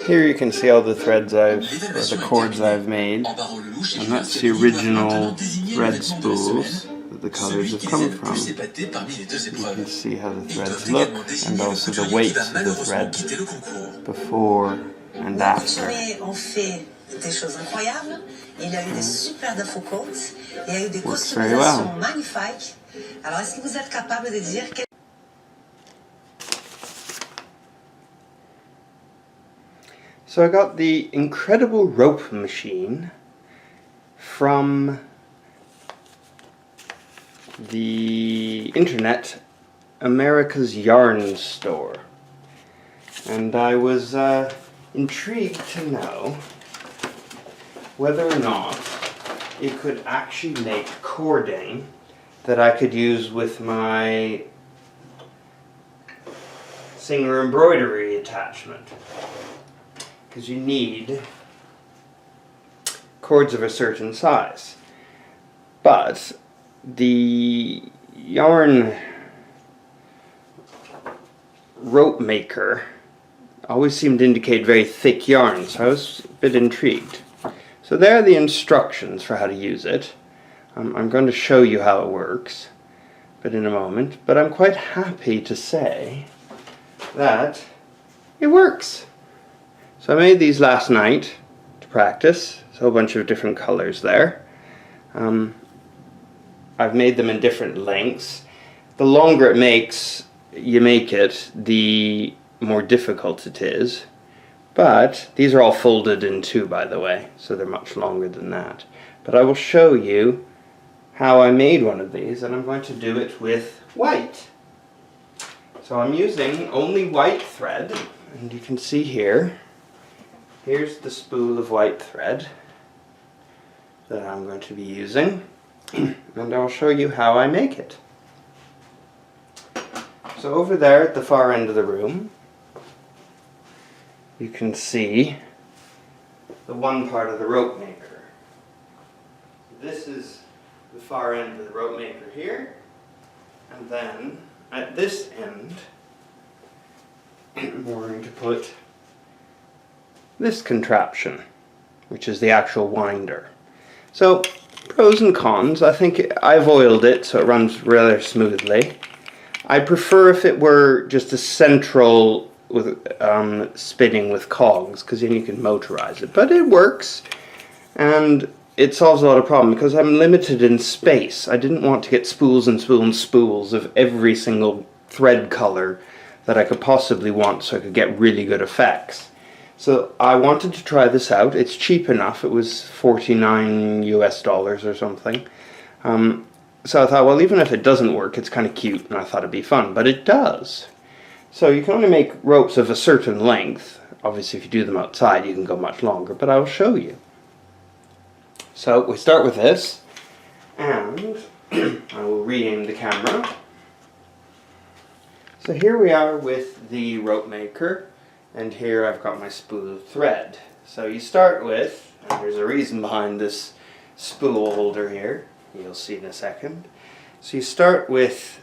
Here you can see all the threads or the cords I've made, and that's the original thread spools that the colors have come from. You can see how the threads look, and also the weights of the thread before and after. Works very well. So I got the incredible rope machine from the internet, America's Yarn Store, and I was intrigued to know whether or not it could actually make cording that I could use with my Singer embroidery attachment. Because you need cords of a certain size. But the yarn rope maker always seemed to indicate very thick yarn, so I was a bit intrigued. So there are the instructions for how to use it. I'm going to show you how it works, but in a moment. But I'm quite happy to say that it works. So I made these last night to practice. There's a whole bunch of different colors there. I've made them in different lengths. The longer you make it, the more difficult it is. But these are all folded in two, by the way, so they're much longer than that. But I will show you how I made one of these, and I'm going to do it with white. So I'm using only white thread, and you can see here, here's the spool of white thread that I'm going to be using, and I'll show you how I make it. So over there at the far end of the room, you can see the one part of the rope maker. This is the far end of the rope maker here, and then at this end we're going to put this contraption, which is the actual winder. So, pros and cons. I think I've oiled it so it runs rather smoothly. I prefer if it were just a central with spinning with cogs, because then you can motorize it. But it works, and it solves a lot of problems because I'm limited in space. I didn't want to get spools and spools and spools of every single thread color that I could possibly want so I could get really good effects. So I wanted to try this out. It's cheap enough. It was $49 US or something. So I thought, well, even if it doesn't work, it's kind of cute, and I thought it'd be fun. But it does. So you can only make ropes of a certain length. Obviously, if you do them outside, you can go much longer, but I will show you. So we start with this, and I will re-aim the camera. So here we are with the rope maker, and here I've got my spool of thread. So you start with, and there's a reason behind this spool holder here, you'll see in a second. So you start with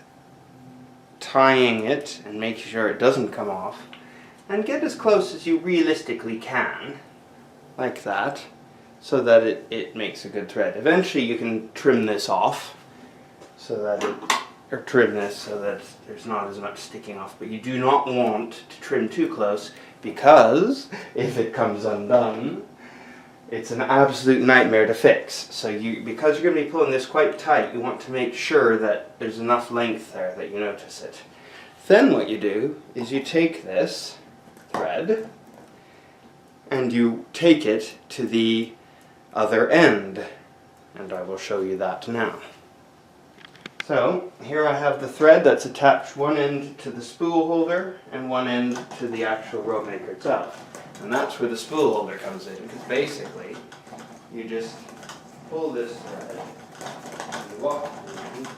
tying it and making sure it doesn't come off, and get as close as you realistically can, like that, so that it makes a good thread. Eventually you can trim this off, so that trim this so that there's not as much sticking off, but you do not want to trim too close, because if it comes undone, it's an absolute nightmare to fix. So because you're going to be pulling this quite tight, you want to make sure that there's enough length there that you notice it. Then what you do is you take this thread and you take it to the other end, and I will show you that now. So here I have the thread that's attached one end to the spool holder and one end to the actual rope maker itself. And that's where the spool holder comes in, because basically you just pull this thread, and you walk around,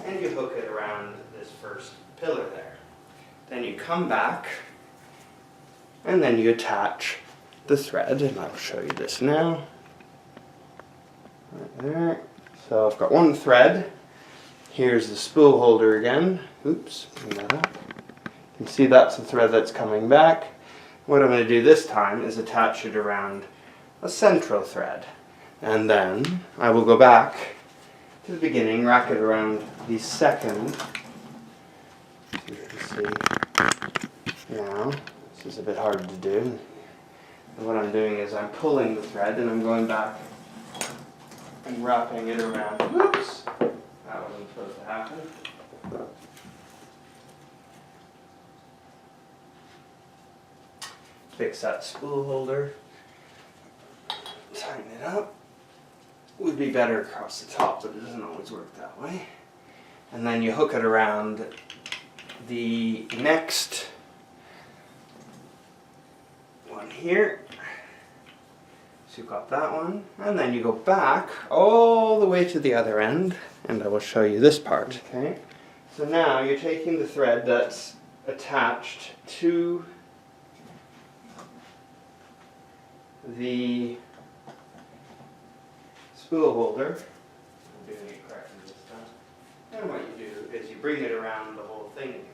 and you hook it around this first pillar there. Then you come back, and then you attach the thread, and I'll show you this now. Right there. So I've got one thread. Here's the spool holder again. Oops, bring that up. You can see that's the thread that's coming back. What I'm going to do this time is attach it around a central thread. And then I will go back to the beginning, wrap it around the second. You can see now, this is a bit hard to do. And what I'm doing is I'm pulling the thread and I'm going back and wrapping it around. Whoops! That wasn't supposed to happen. Fix that spool holder. Tighten it up. Would be better across the top, but it doesn't always work that way. And then you hook it around the next one here. So you've got that one, and then you go back all the way to the other end, and I will show you this part. Okay. So now you're taking the thread that's attached to the spool holder. I'm doing it correctly this time. And what you do is you bring it around the whole thing again.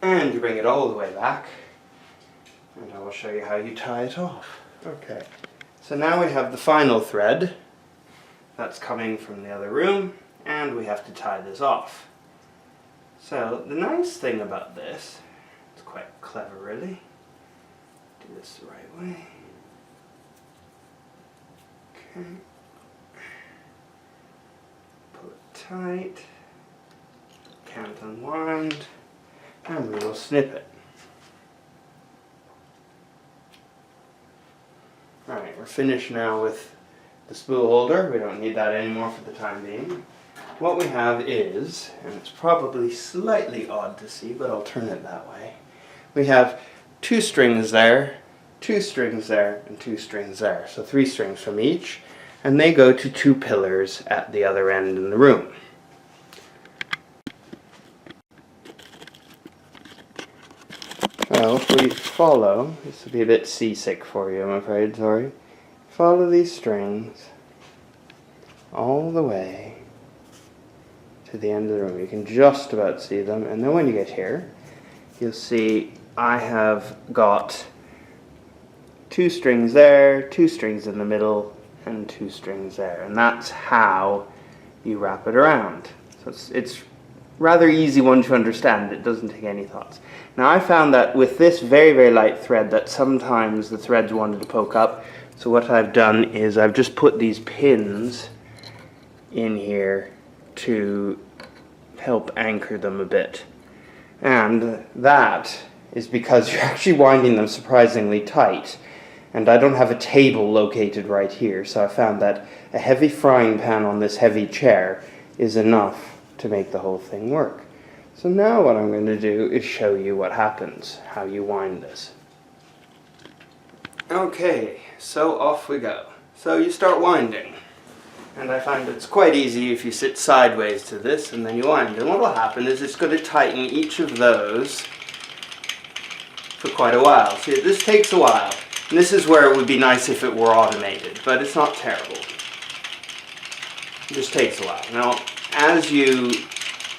And you bring it all the way back. And I will show you how you tie it off. Okay. So now we have the final thread that's coming from the other room, and we have to tie this off. So the nice thing about this, it's quite clever really. Do this the right way. Okay. Pull it tight. Can't unwind. And we will snip it. Alright, we're finished now with the spool holder. We don't need that anymore for the time being. What we have is, and it's probably slightly odd to see, but I'll turn it that way. We have 2 strings there, 2 strings there, and 2 strings there. So 3 strings from each, and they go to 2 pillars at the other end in the room. Well, if we follow, this will be a bit seasick for you, I'm afraid, sorry. Follow these strings all the way to the end of the room. You can just about see them, and then when you get here, you'll see I have got 2 strings there, 2 strings in the middle, and 2 strings there. And that's how you wrap it around. So it's rather easy one to understand. It doesn't take any thoughts. Now I found that with this very, very light thread that sometimes the threads wanted to poke up. So what I've done is I've just put these pins in here to help anchor them a bit. And that is because you're actually winding them surprisingly tight. And I don't have a table located right here, so I found that a heavy frying pan on this heavy chair is enough to make the whole thing work. So now what I'm going to do is show you what happens, how you wind this. Okay, so off we go. So you start winding. And I find it's quite easy if you sit sideways to this and then you wind. And what will happen is it's going to tighten each of those for quite a while. See, this takes a while. And this is where it would be nice if it were automated, but it's not terrible. It just takes a while. Now, as you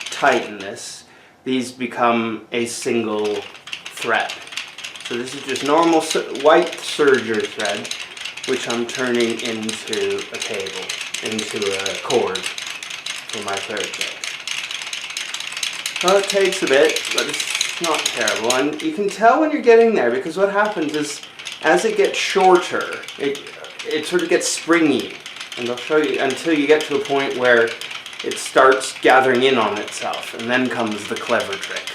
tighten this, these become a single thread. So this is just normal white serger thread, which I'm turning into a cable, into a cord for my third thread. Well, it takes a bit, but it's not terrible. And you can tell when you're getting there, because what happens is, as it gets shorter, it sort of gets springy. And I'll show you until you get to a point where it starts gathering in on itself, and then comes the clever trick.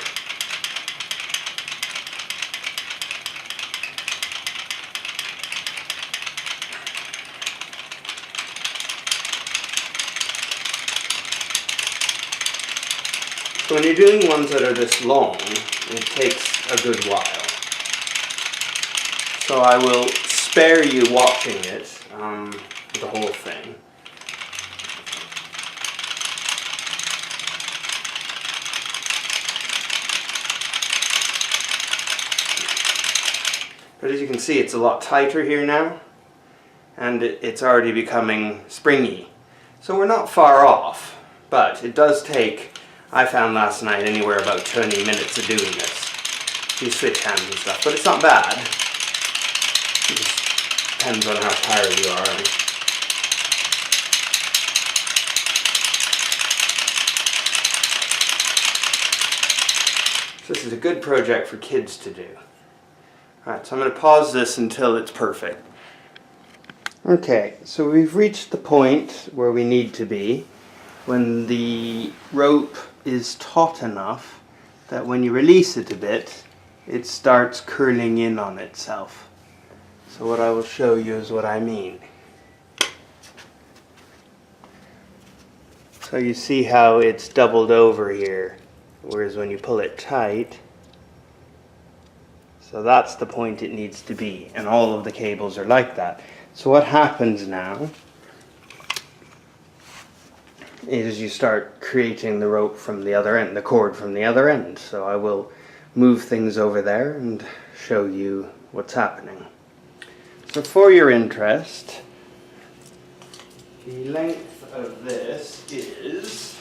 So when you're doing ones that are this long, it takes a good while. So I will spare you watching it, the whole thing. But as you can see, it's a lot tighter here now, and it's already becoming springy. So we're not far off, but it does take, I found last night, anywhere about 20 minutes of doing this. You switch hands and stuff, but it's not bad. It just depends on how tired you are. So this is a good project for kids to do. Alright, so I'm going to pause this until it's perfect. Okay, so we've reached the point where we need to be when the rope is taut enough that when you release it a bit, it starts curling in on itself. So what I will show you is what I mean. So you see how it's doubled over here, whereas when you pull it tight, so that's the point it needs to be, and all of the cables are like that. So what happens now is you start creating the rope from the other end, the cord from the other end. So I will move things over there and show you what's happening. So for your interest, the length of this is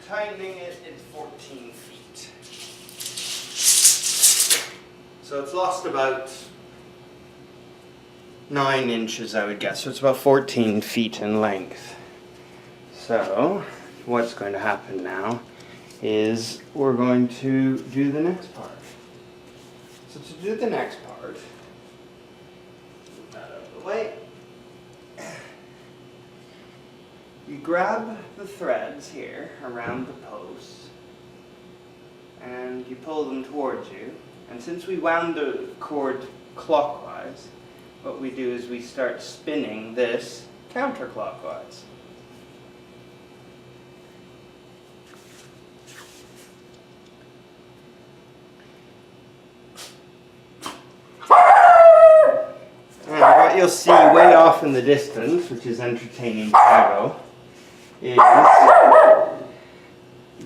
tightening it, it's 14 feet. So it's lost about 9 inches, I would guess. So it's about 14 feet in length. So what's going to happen now is we're going to do the next part. So to do the next part, move that out of the way. You grab the threads here around the posts and you pull them towards you. And since we wound the cord clockwise, what we do is we start spinning this counterclockwise. And what you'll see way off in the distance, which is entertaining shadow, is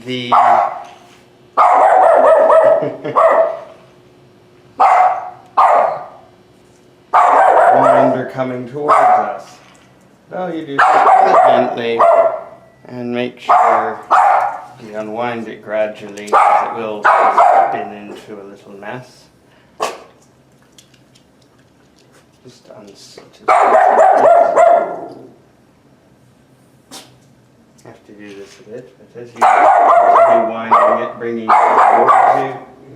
the winder coming towards us. So you do pull it gently and make sure you unwind it gradually, because it will spin into a little mess. Just have to do this a bit, but as you continue winding it, bringing it towards you,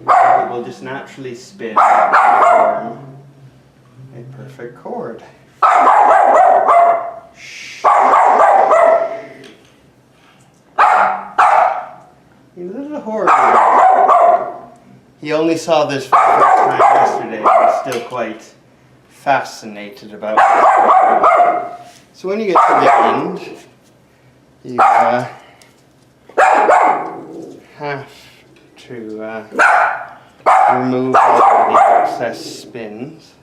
it will just naturally spin and form a perfect chord. You little horror. He only saw this for the first time yesterday and was still quite fascinated about it. So when you get to the end, you have to remove all of the excess spins.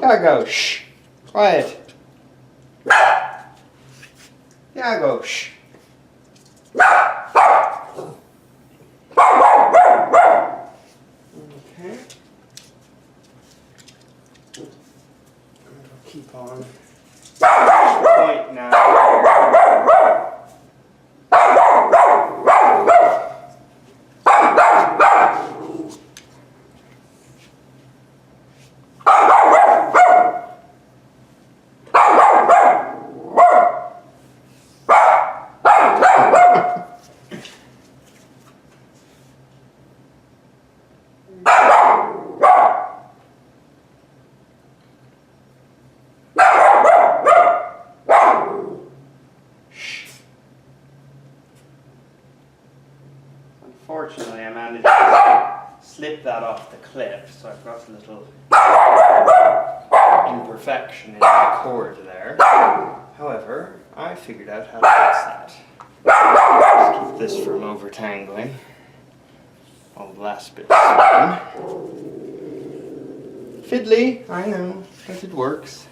There I go, shh, quiet. There I go, shh. Okay. Keep on. Point now. Unfortunately, I managed to slip that off the clip, so I've got a little imperfection in my cord there. However, I figured out how to fix that. Just keep this from over-tangling. All the last bits done. Fiddly, I know, but it works.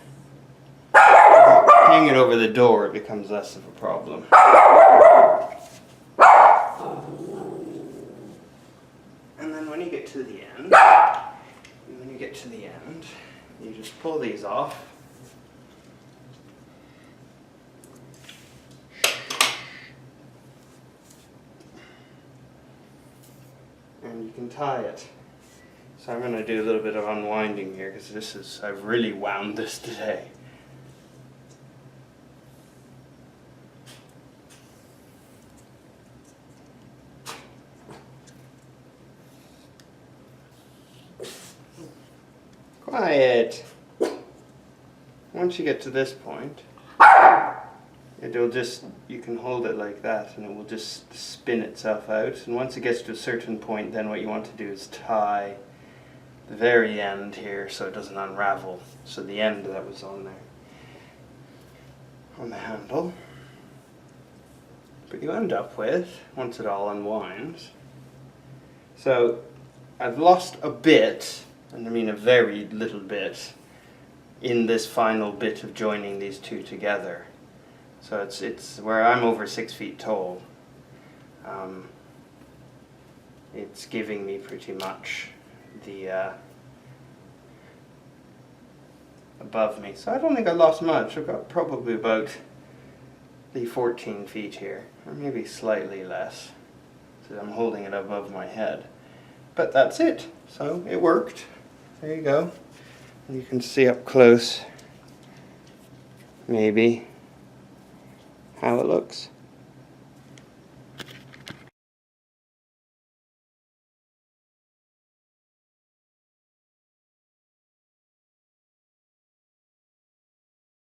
Hang it over the door, it becomes less of a problem. And then when you get to the end, you just pull these off. And you can tie it. So I'm going to do a little bit of unwinding here because I've really wound this today. Quiet. Once you get to this point, you can hold it like that and it will just spin itself out. And once it gets to a certain point, then what you want to do is tie the very end here so it doesn't unravel. So the end that was on there, on the handle. But you end up with, once it all unwinds, so I've lost a bit, and I mean a very little bit, in this final bit of joining these two together. So it's where I'm over 6 feet tall. It's giving me pretty much the above me. So I don't think I lost much. I've got probably about the 14 feet here, or maybe slightly less. So I'm holding it above my head. But that's it. So it worked. There you go. And you can see up close, maybe, how it looks.